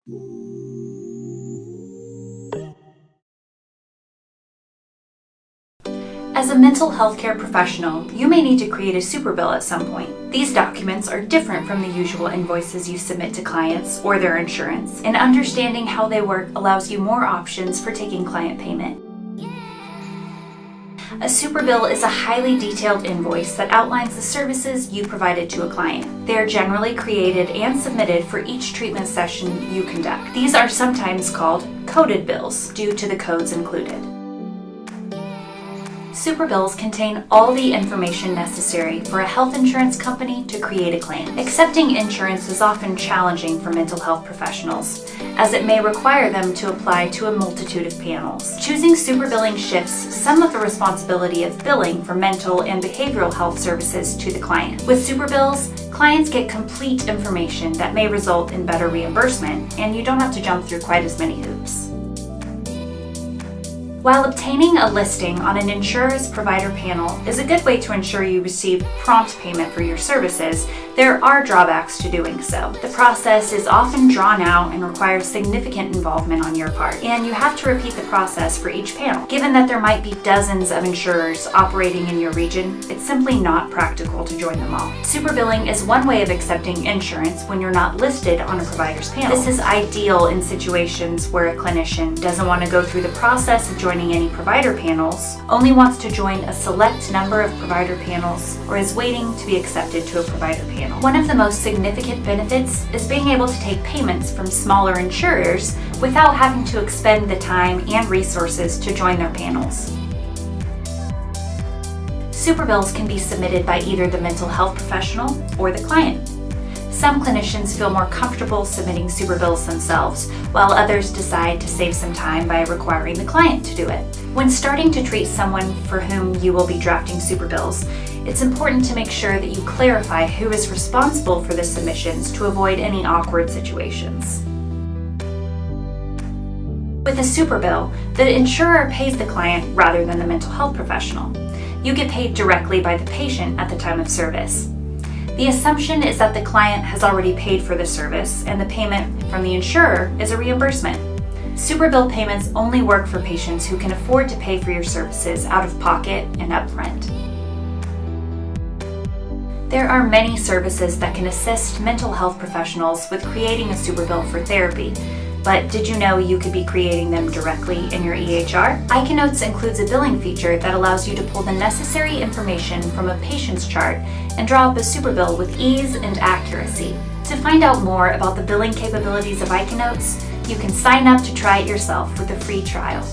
As a mental health care professional, you may need to create a Superbill at some point. These documents are different from the usual invoices you submit to clients or their insurance, and understanding how they work allows you more options for taking client payment. A Superbill is a highly detailed invoice that outlines the services you provided to a client. They are generally created and submitted for each treatment session you conduct. These are sometimes called coded bills due to the codes included. Superbills contain all the information necessary for a health insurance company to create a claim. Accepting insurance is often challenging for mental health professionals, as it may require them to apply to a multitude of panels. Choosing superbilling shifts some of the responsibility of billing for mental and behavioral health services to the client. With Superbills, clients get complete information that may result in better reimbursement, and you don't have to jump through quite as many hoops. While obtaining a listing on an insurer's provider panel is a good way to ensure you receive prompt payment for your services, there are drawbacks to doing so. The process is often drawn out and requires significant involvement on your part, and you have to repeat the process for each panel. Given that there might be dozens of insurers operating in your region, it's simply not practical to join them all. Superbilling is one way of accepting insurance when you're not listed on a provider's panel. This is ideal in situations where a clinician doesn't want to go through the process of joining any provider panels, only wants to join a select number of provider panels, or is waiting to be accepted to a provider panel. One of the most significant benefits is being able to take payments from smaller insurers without having to expend the time and resources to join their panels. Superbills can be submitted by either the mental health professional or the client. Some clinicians feel more comfortable submitting Superbills themselves, while others decide to save some time by requiring the client to do it. When starting to treat someone for whom you will be drafting Superbills, it's important to make sure that you clarify who is responsible for the submissions to avoid any awkward situations. With a Superbill, the insurer pays the client rather than the mental health professional. You get paid directly by the patient at the time of service. The assumption is that the client has already paid for the service, and the payment from the insurer is a reimbursement. Superbill payments only work for patients who can afford to pay for your services out of pocket and upfront. There are many services that can assist mental health professionals with creating a Superbill for therapy, but did you know you could be creating them directly in your EHR? ICANotes includes a billing feature that allows you to pull the necessary information from a patient's chart and draw up a Superbill with ease and accuracy. To find out more about the billing capabilities of ICANotes, you can sign up to try it yourself with a free trial.